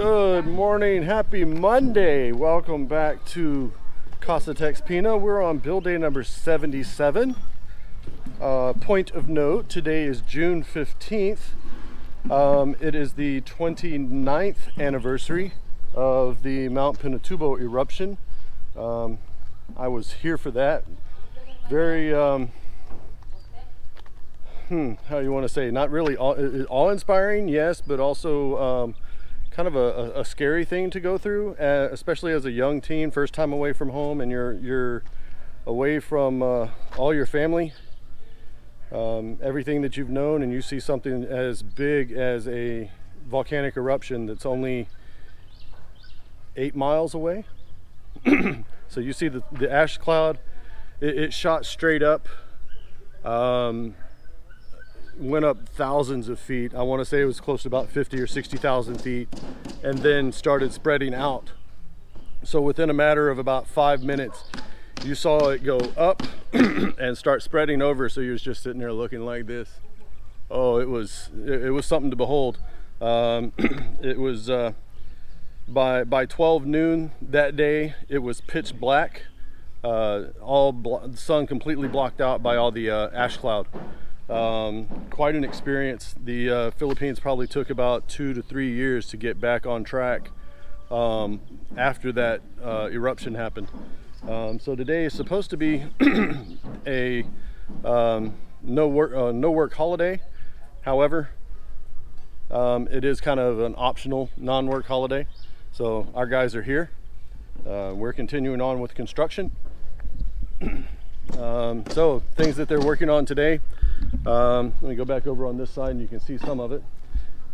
Good morning, happy Monday. Welcome back to Casa TexPina. We're on build day number 77. Point of note, today is June 15th. It is the 29th anniversary of the Mount Pinatubo eruption. I was here for that. Very, how you want to say, not really awe-inspiring, yes, but also kind of a scary thing to go through, especially as a young teen, first time away from home, and you're away from all your family, everything that you've known, and you see something as big as a volcanic eruption that's only 8 miles away. So you see the ash cloud, it shot straight up, went up thousands of feet. I want to say it was close to about 50 or 60,000 feet, and then started spreading out. So within a matter of about 5 minutes, you saw it go up and start spreading over. So you was just sitting there looking like this. Oh, it was something to behold. It was by 12 noon that day, it was pitch black. The sun completely blocked out by all the ash cloud. Quite an experience. The Philippines probably took about 2 to 3 years to get back on track after that eruption happened. So today is supposed to be a no work holiday. However, it is kind of an optional non-work holiday. So our guys are here. We're continuing on with construction. So things that they're working on today. Let me go back over on this side and you can see some of it.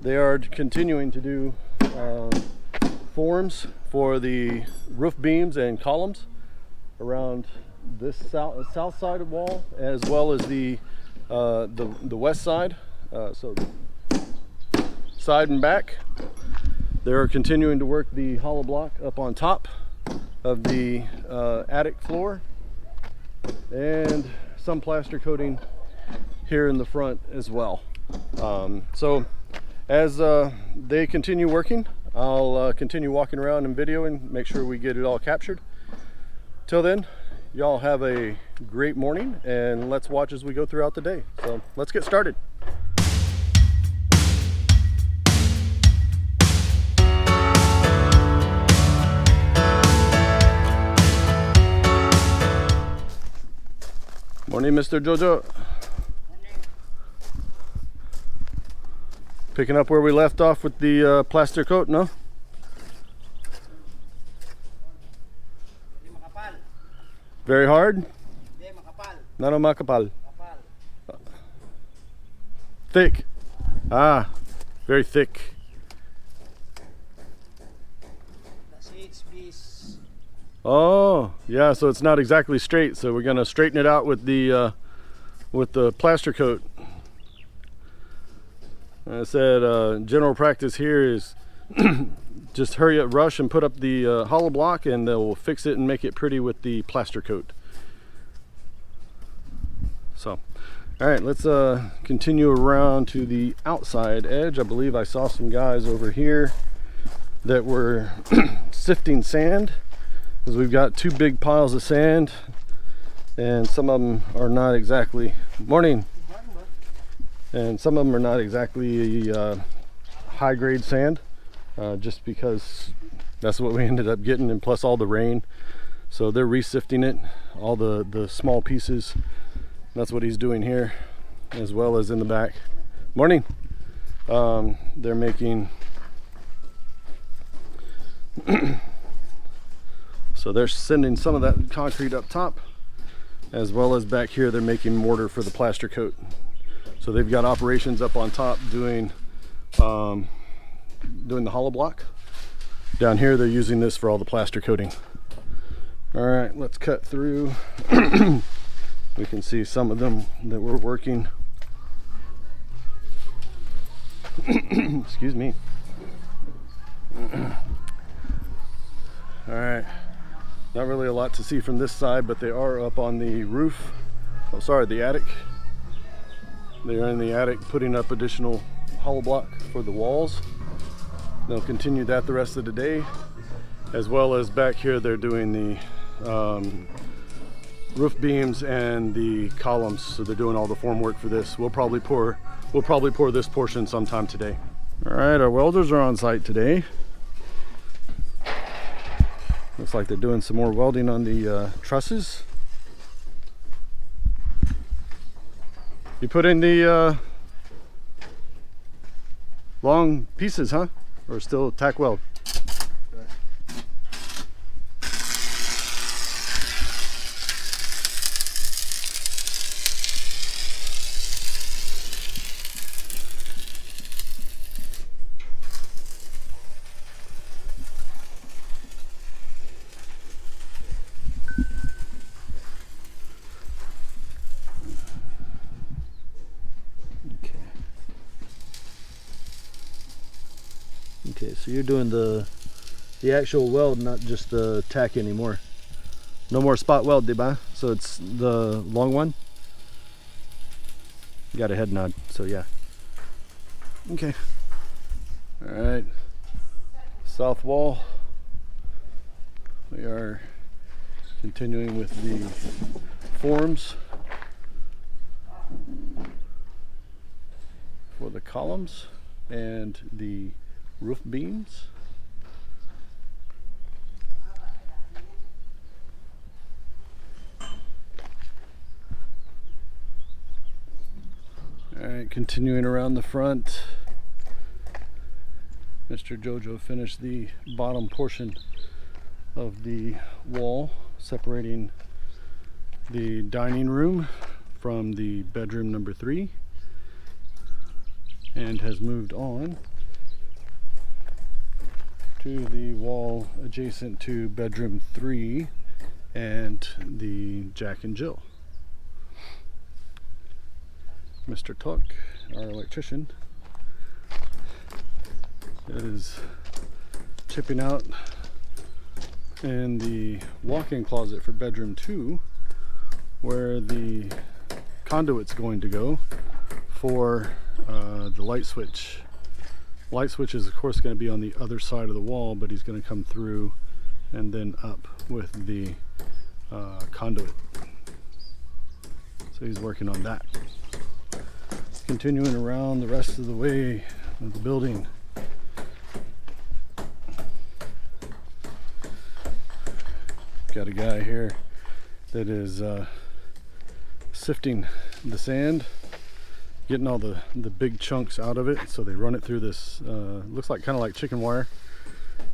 They are continuing to do forms for the roof beams and columns around this south side of wall, as well as the west side. So side and back. They're continuing to work the hollow block up on top of the attic floor, and some plaster coating here in the front as well. So as they continue working, I'll continue walking around and videoing, make sure we get it all captured. Till then, y'all have a great morning, and let's watch as we go throughout the day. So let's get started. Morning, Mr. Jojo. Picking up where we left off with the plaster coat, no? Very hard? Nano makapal. Thick. Ah, very thick. Oh, yeah, so it's not exactly straight, so we're gonna straighten it out with the plaster coat. I said general practice here is just hurry up, rush, and put up the hollow block, and they'll fix it and make it pretty with the plaster coat. So, all right, let's continue around to the outside edge. I believe I saw some guys over here that were sifting sand, because we've got 2 big piles of sand, and some of them are not exactly morning. And some of them are not exactly high grade sand, just because that's what we ended up getting, and plus all the rain. So they're resifting it, all the small pieces. That's what he's doing here, as well as in the back. Morning. They're making so they're sending some of that concrete up top, as well as back here they're making mortar for the plaster coat. So they've got operations up on top doing the hollow block. Down here they're using this for all the plaster coating. All right, let's cut through. We can see some of them that we're working. Excuse me. All right, not really a lot to see from this side, but they are up on the roof. Oh, sorry, the attic. They're in the attic putting up additional hollow block for the walls. They'll continue that the rest of the day, as well as back here they're doing the roof beams and the columns. So they're doing all the formwork for this. We'll probably pour this portion sometime today. All right, our welders are on site today. Looks like they're doing some more welding on the trusses. You put in the long pieces, huh? Or still tack weld? Okay, so you're doing the actual weld, not just the tack anymore. No more spot weld, diba? So it's the long one. You got a head nod, so yeah. Okay. All right. South wall. We are continuing with the forms for the columns and the roof beams. All right, continuing around the front. Mr. Jojo finished the bottom portion of the wall, separating the dining room from the bedroom number 3, and has moved on to the wall adjacent to bedroom 3 and the Jack and Jill. Mr. Tuck, our electrician, is chipping out in the walk-in closet for bedroom 2, where the conduit's going to go for the light switch. Light switch is of course going to be on the other side of the wall, but he's going to come through and then up with the conduit. So he's working on that. Continuing around the rest of the way of the building. Got a guy here that is sifting the sand, getting all the big chunks out of it. So they run it through this, looks like kind of like chicken wire.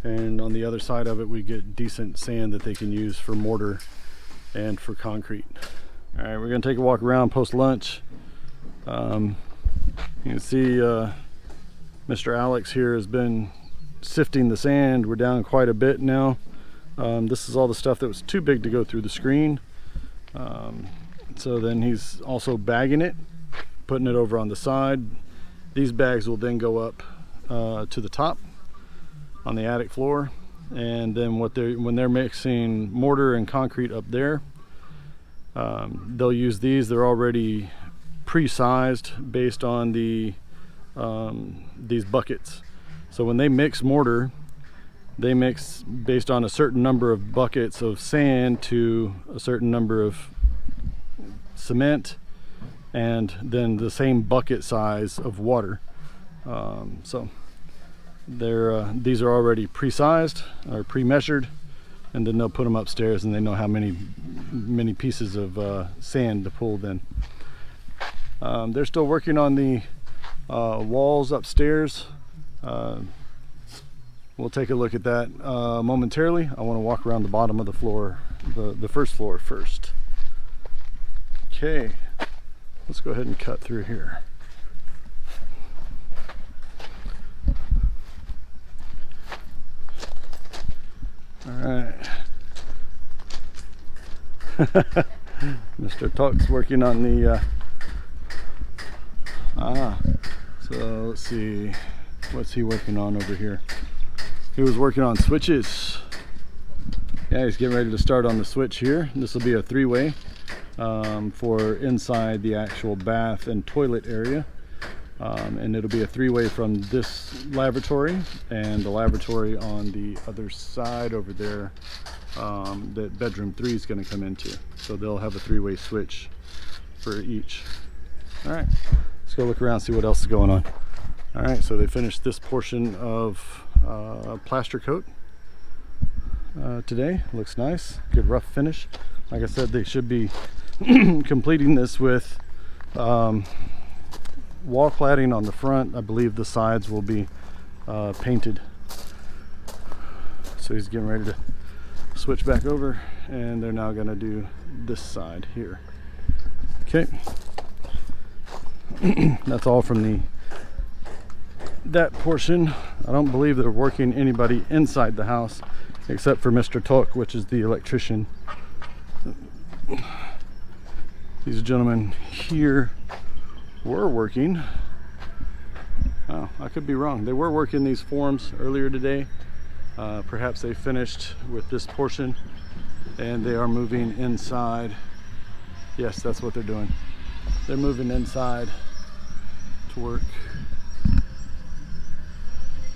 And on the other side of it, we get decent sand that they can use for mortar and for concrete. All right, we're gonna take a walk around post lunch. You can see Mr. Alex here has been sifting the sand. We're down quite a bit now. This is all the stuff that was too big to go through the screen. So then he's also bagging it, putting it over on the side. These bags will then go up to the top on the attic floor, and then when they're mixing mortar and concrete up there, they'll use these. They're already pre-sized based on these buckets. So when they mix mortar, they mix based on a certain number of buckets of sand to a certain number of cement, and then the same bucket size of water. So these are already pre-sized or pre-measured, and then they'll put them upstairs, and they know how many pieces of sand to pull then. They're still working on the walls upstairs. We'll take a look at that momentarily. I want to walk around the bottom of the floor, the first floor first. Okay, let's go ahead and cut through here. All right. Mr. Tuck's working on the so let's see, what's he working on over here? He was working on switches. Yeah, he's getting ready to start on the switch here. This will be a 3-way for inside the actual bath and toilet area. and it'll be a three-way from this lavatory and the lavatory on the other side over there that bedroom 3 is going to come into. So they'll have a three-way switch for each. All right, let's go look around, see what else is going on. All right, so they finished this portion of plaster coat today. Looks nice, good rough finish. Like I said, they should be completing this with wall cladding on the front. I believe the sides will be painted. So he's getting ready to switch back over, and they're now going to do this side here. Okay. That's all from that portion. I don't believe they're working anybody inside the house except for Mr. Tok, which is the electrician. These gentlemen here were working. Oh, I could be wrong. They were working these forms earlier today. Perhaps they finished with this portion and they are moving inside. Yes, that's what they're doing. They're moving inside to work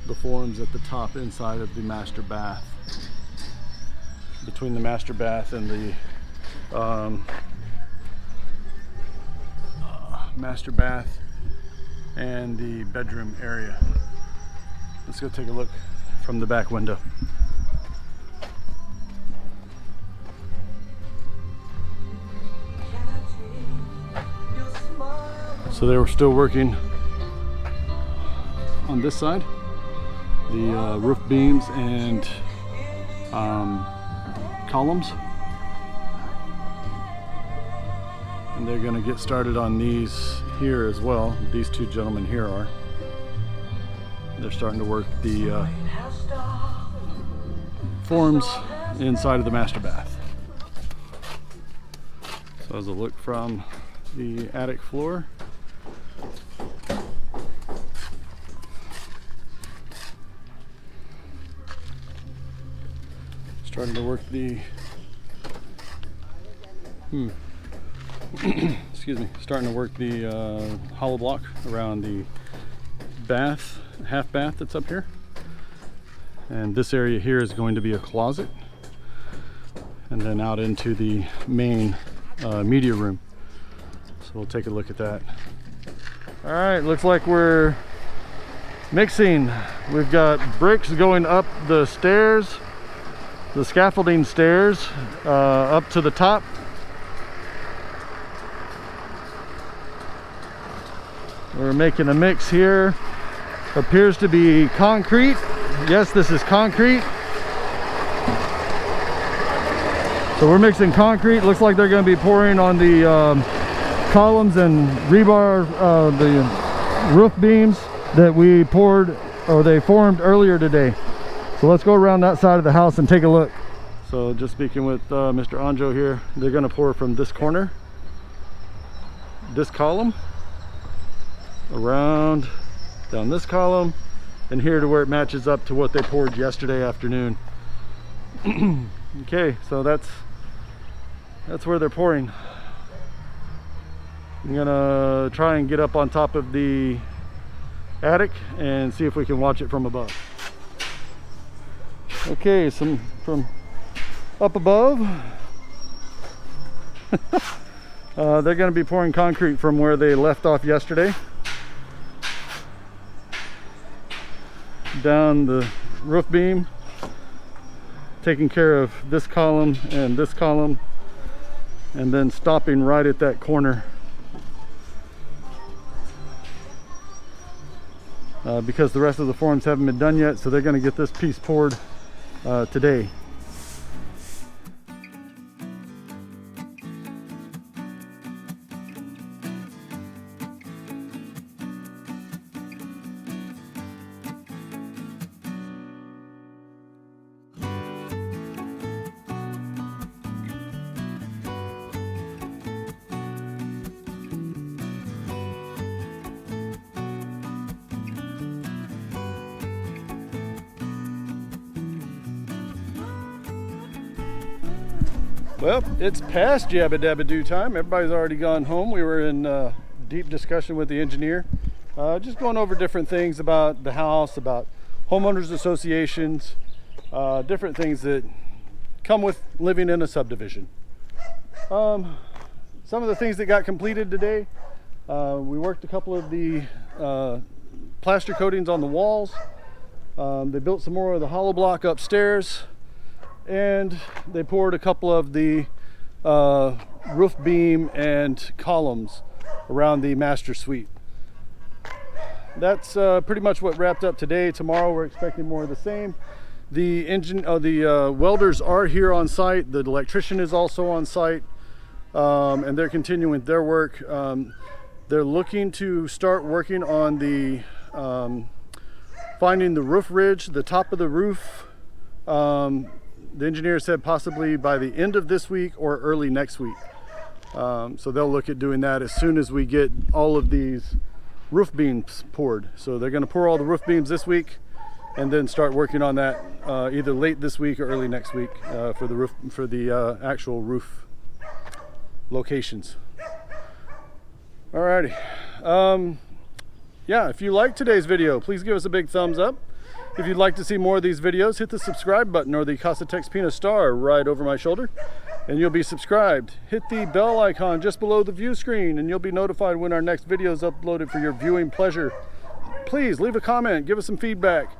the forms at the top inside of the master bath. Between the master bath and the master bath and the bedroom area. Let's go take a look from the back window. So they were still working on this side, the roof beams and columns, and they're going to get started on these here as well. These two gentlemen here are. They're starting to work the forms inside of the master bath. So as a look from the attic floor, starting to work the excuse me, starting to work the hollow block around the bath, half bath that's up here. And this area here is going to be a closet, and then out into the main media room. So we'll take a look at that. All right, looks like we're mixing. We've got bricks going up the stairs, the scaffolding stairs, up to the top. We're making a mix here. Appears to be concrete. Yes, this is concrete. So we're mixing concrete. Looks like they're going to be pouring on the columns and rebar, the roof beams that we poured, or they formed earlier today. So let's go around that side of the house and take a look. So just speaking with Mr. Anjo here, they're going to pour from this corner, this column, around down this column, and here to where it matches up to what they poured yesterday afternoon. Okay, so that's where they're pouring. I'm gonna try and get up on top of the attic and see if we can watch it from above. Okay, some from up above. They're going to be pouring concrete from where they left off yesterday, down the roof beam, taking care of this column, and then stopping right at that corner, because the rest of the forms haven't been done yet. So they're going to get this piece poured today. Well, it's past Jabba Dabba Doo time. Everybody's already gone home. We were in deep discussion with the engineer just going over different things about the house, about homeowners associations, different things that come with living in a subdivision. Some of the things that got completed today, we worked a couple of the plaster coatings on the walls. They built some more of the hollow block upstairs, and they poured a couple of the roof beam and columns around the master suite. That's pretty much what wrapped up today. Tomorrow we're expecting more of the same. The welders are here on site. The electrician is also on site, and they're continuing their work. They're looking to start working on the finding the roof ridge, the top of the roof. The engineer said possibly by the end of this week or early next week. So they'll look at doing that as soon as we get all of these roof beams poured. So they're going to pour all the roof beams this week and then start working on that either late this week or early next week for the actual roof locations. Alrighty. Yeah, if you liked today's video, please give us a big thumbs up. If you'd like to see more of these videos, hit the subscribe button or the Casa TexPina star right over my shoulder, and you'll be subscribed. Hit the bell icon just below the view screen, and you'll be notified when our next video is uploaded for your viewing pleasure. Please leave a comment, give us some feedback,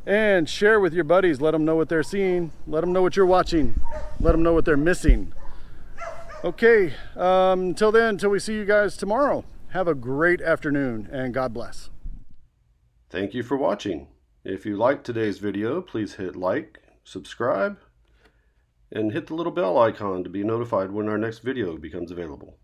and share with your buddies. Let them know what they're seeing. Let them know what you're watching. Let them know what they're missing. Okay, until then, until we see you guys tomorrow, have a great afternoon, and God bless. Thank you for watching. If you liked today's video, please hit like, subscribe, and hit the little bell icon to be notified when our next video becomes available.